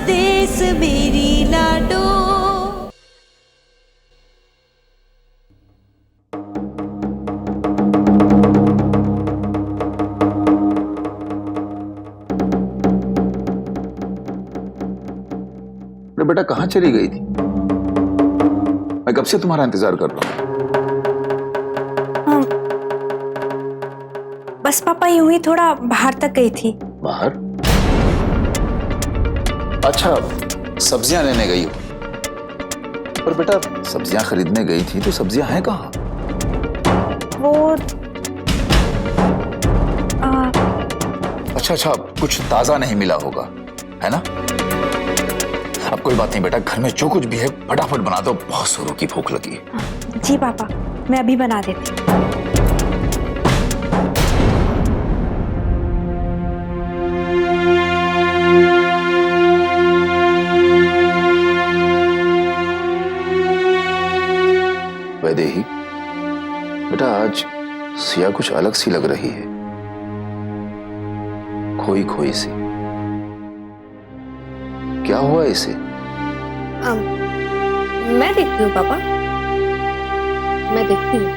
देश मेरी लाडो। अरे बेटा कहाँ चली गई थी? मैं कब से तुम्हारा इंतजार कर रहा हूँ। बस पापा यूं ही थोड़ा बाहर तक गई थी। बाहर? अच्छा, सब्जियां लेने गई हो। पर बेटा सब्जियां खरीदने गई थी तो सब्जियां हैं कहाँ? वो अच्छा, कुछ ताजा नहीं मिला होगा, है ना? अब कोई बात नहीं बेटा, घर में जो कुछ भी है फटाफट बना दो, बहुत जोरों की भूख लगी है। जी पापा, मैं अभी बना देती हूँ। वैदेही, बेटा आज सिया कुछ अलग सी लग रही है, खोई खोई सी। क्या हुआ इसे? मैं देखती हूँ पापा, मैं देखती हूँ।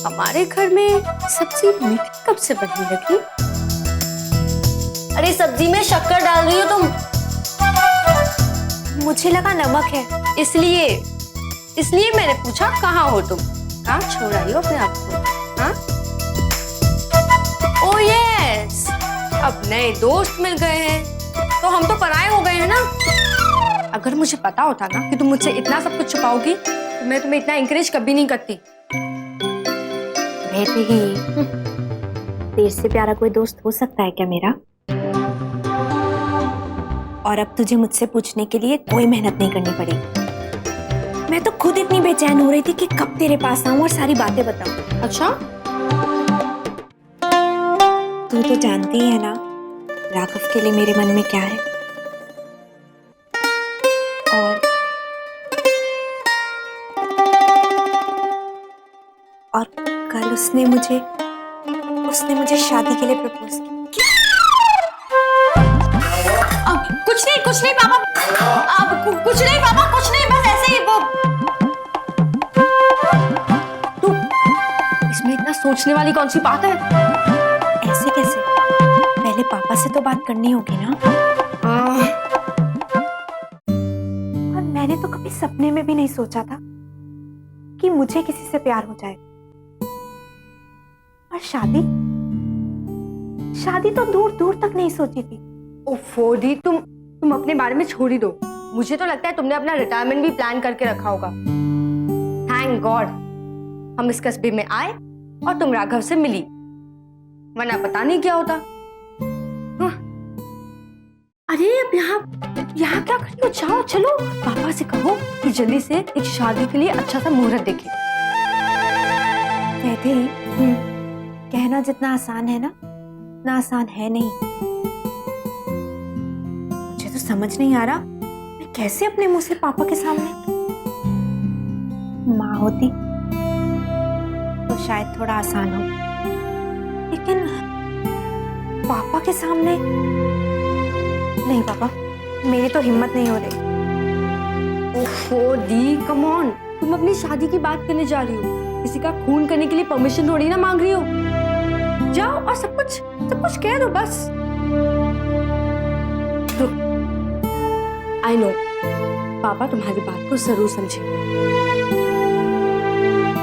हमारे घर में सब्जी मीठी कब से बनने लगी? अरे सब्जी में शक्कर डाल रही हो तुम? मुझे लगा नमक है, इसलिए मैंने पूछा कहाँ हो तुम? कहाँ छोड़ आई हो अपने आप को? हाँ? ओह यस, अब नए दोस्त मिल गए हैं तो हम तो पराये हो गए हैं ना। अगर मुझे पता होता ना कि तुम मुझसे इतना सब कुछ छुपाओगी तो मैं तुम्हें इतना इंकरेज कभी नहीं करती। देर से प्यारा कोई दोस्त हो सकता है क्या मेरा? और अब तुझे मुझसे पूछने के लिए कोई मेहनत नहीं करनी पड़ेगी। मैं तो खुद इतनी बेचैन हो रही थी कि कब तेरे पास आऊं और सारी बातें बताऊं। अच्छा, तू तो जानती है ना राघव के लिए मेरे मन में क्या है। और कल उसने मुझे शादी के लिए प्रपोज किया। कुछ नहीं पापा, अब कुछ नहीं पापा, कुछ नहीं, बस ऐसे ही वो। तू इसमें इतना सोचने वाली कौन सी बात है? ऐसे कैसे? पहले पापा से तो बात करनी होगी ना। और मैंने तो कभी सपने में भी नहीं सोचा था कि मुझे किसी से प्यार हो जाए। और शादी तो दूर दूर तक नहीं सोची थी। ओफो दी, तुम अपने बारे में छोड़ ही दो। मुझे तो लगता है तुमने अपना रिटायरमेंट भी प्लान करके रखा होगा। थैंक गॉड हम इस कस्बे में आए और तुम राघव से मिली, वरना पता नहीं क्या होता। हाँ। अरे अब यहाँ क्या कर रही हो? जाओ चलो पापा से कहो कि जल्दी से एक शादी के लिए अच्छा सा मुहूर्त देखे। कहना जितना आसान है ना, उतना आसान है नहीं। मुझे तो समझ नहीं आ रहा मैं कैसे अपने मुंह से पापा के सामने। माँ होती तो शायद थोड़ा आसान हो, लेकिन पापा के सामने नहीं। पापा मेरी तो हिम्मत नहीं हो रही। ओहो दी, कम ऑन, तुम अपनी शादी की बात करने जा रही हो, किसी का खून करने के लिए परमिशन थोड़ी ना मांग रही हो। जाओ और सब कुछ कह दो बस। आई नो पापा तुम्हारी बात को जरूर समझेंगे,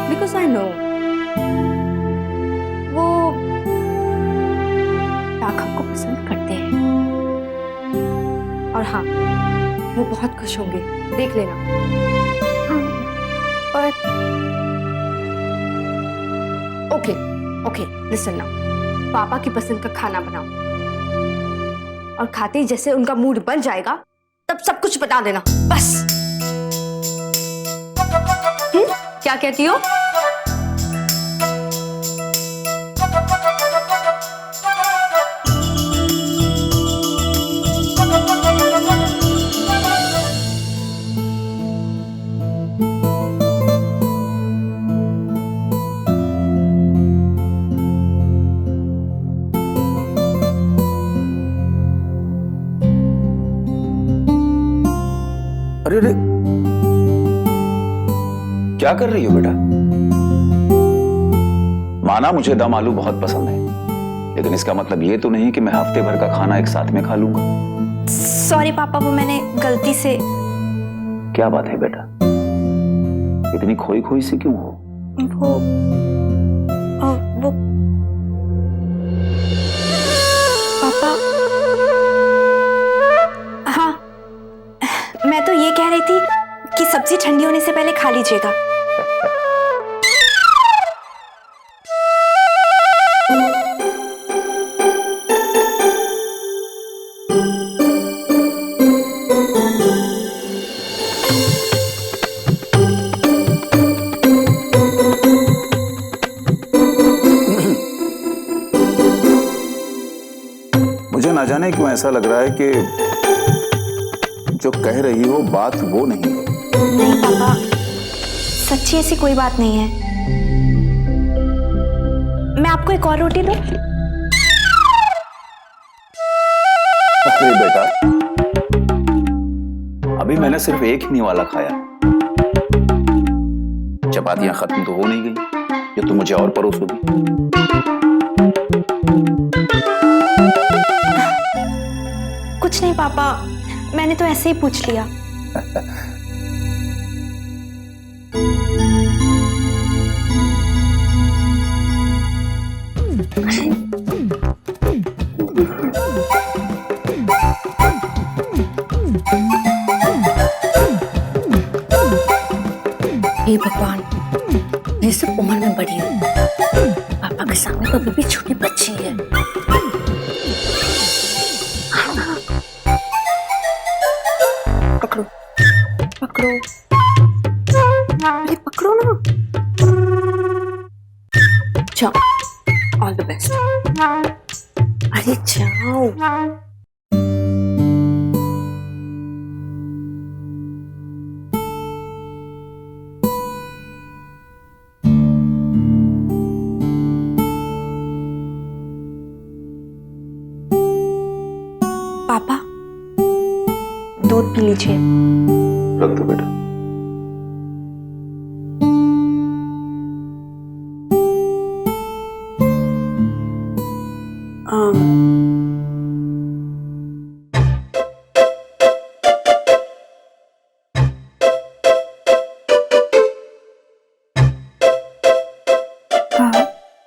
बिकॉज आई नो वो राघव को पसंद करते हैं। और हाँ, वो बहुत खुश होंगे, देख लेना। पर ओके ओके लिसन नाउ, पापा की पसंद का खाना बनाओ और खाते ही जैसे उनका मूड बन जाएगा तब सब कुछ बता देना, बस। क्या कहती हो? अरे अरे, क्या कर रही हो बेटा? माना मुझे दम आलू बहुत पसंद है, लेकिन इसका मतलब ये तो नहीं कि मैं हफ्ते भर का खाना एक साथ में खा लूंगा। सॉरी पापा, वो मैंने गलती से। क्या बात है बेटा, इतनी खोई खोई से क्यों हो? वो पापा, हाँ, मैं तो ये कह रही थी कि सब्जी ठंडी होने से पहले खा लीजिएगा। मुझे ना जाने क्यों ऐसा लग रहा है कि जो कह रही हो बात वो नहीं है। नहीं पापा, सच्ची ऐसी कोई बात नहीं है। मैं आपको एक और रोटी दूं? अरे बेटा, अभी मैंने सिर्फ एक ही निवाला खाया, चपातियां खत्म तो हो नहीं गई जो तुम मुझे और परोसोगी। कुछ नहीं पापा, मैंने तो ऐसे ही पूछ लिया। हे भगवान, ये सब उम्र में बड़ी है, पापा के सामने तो अभी भी छोटी बच्ची है। पकड़ो पकड़ो, अरे पकड़ो ना। जाओ, ऑल द बेस्ट। अरे जाओ। पापा, दूध पी लीजिए। रख दो बेटा।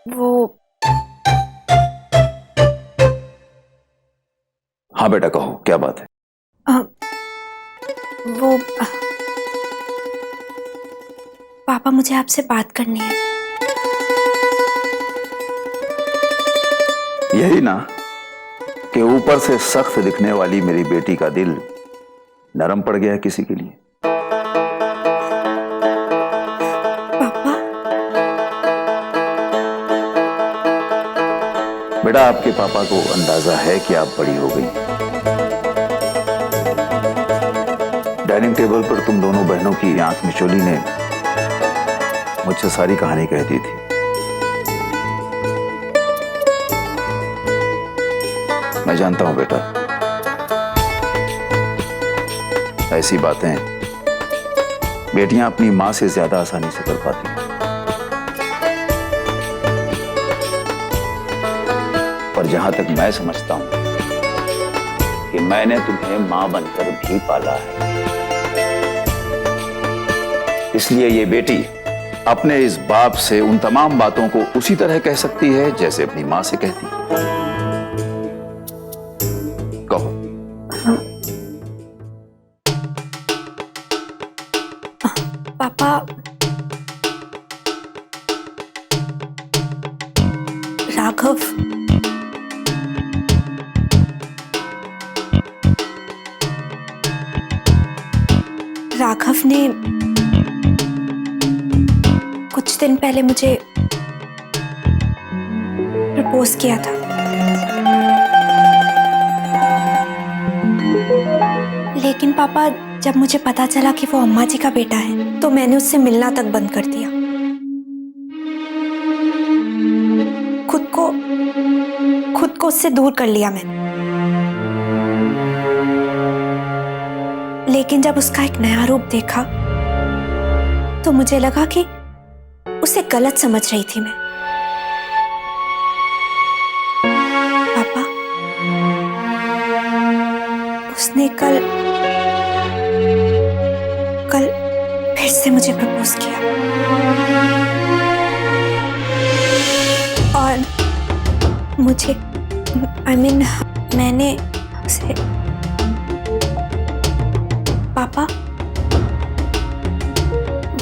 वो हाँ बेटा, कहो क्या बात है? वो पापा, मुझे आपसे बात करनी है। यही ना कि ऊपर से सख्त दिखने वाली मेरी बेटी का दिल नरम पड़ गया है किसी के लिए। पापा, बेटा, आपके पापा को अंदाजा है कि आप बड़ी हो गई। डाइनिंग टेबल पर तुम दोनों बहनों की आंख मिचोली ने मुझसे सारी कहानी कह दी थी। मैं जानता हूं बेटा, ऐसी बातें बेटियां अपनी मां से ज्यादा आसानी से कर पाती हैं। पर जहां तक मैं समझता हूं कि मैंने तुम्हें मां बनकर भी पाला है। इसलिए ये बेटी अपने इस बाप से उन तमाम बातों को उसी तरह कह सकती है जैसे अपनी मां से कहती। कहो। पापा, राघव राघव ने कुछ दिन पहले मुझे प्रपोज किया था, लेकिन पापा जब मुझे पता चला कि वो अम्मा जी का बेटा है तो मैंने उससे मिलना तक बंद कर दिया। खुद को उससे दूर कर लिया मैंने। लेकिन जब उसका एक नया रूप देखा तो मुझे लगा कि उसे गलत समझ रही थी मैं। पापा, उसने कल फिर से मुझे प्रपोज किया और मुझे मैंने उसे पापा,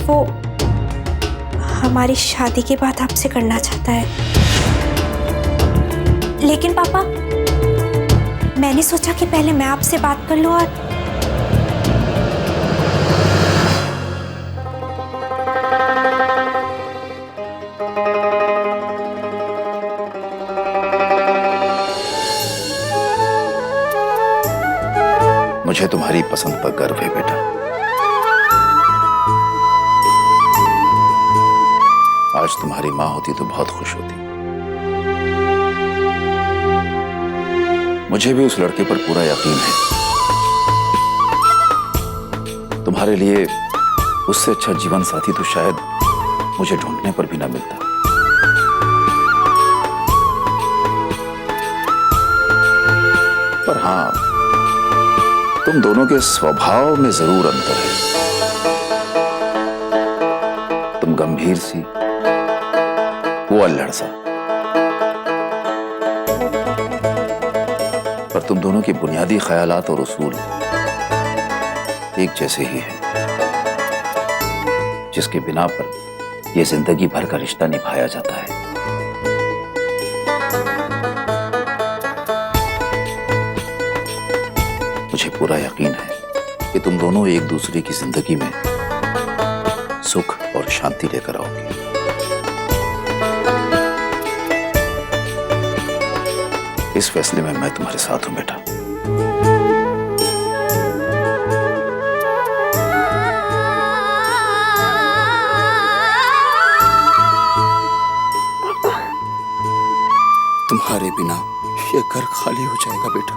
वो हमारी शादी की बात आपसे करना चाहता है। लेकिन पापा, मैंने सोचा कि पहले मैं आपसे बात कर लूं और मुझे तुम्हारी पसंद पर गर्व है बेटा। आज तुम्हारी मां होती तो बहुत खुश होती। मुझे भी उस लड़के पर पूरा यकीन है। तुम्हारे लिए उससे अच्छा जीवन साथी तो शायद मुझे ढूंढने पर भी ना मिलता। पर हां, तुम दोनों के स्वभाव में जरूर अंतर है। तुम गंभीर सी, वो अल्हड़ सा। पर तुम दोनों के बुनियादी ख्यालात और उसूल एक जैसे ही हैं, जिसके बिना पर यह जिंदगी भर का रिश्ता निभाया जाता है। मुझे पूरा यकीन है कि तुम दोनों एक दूसरे की जिंदगी में सुख और शांति लेकर आओगे। इस फैसले में मैं तुम्हारे साथ हूं बेटा। तुम्हारे बिना ये घर खाली हो जाएगा बेटा।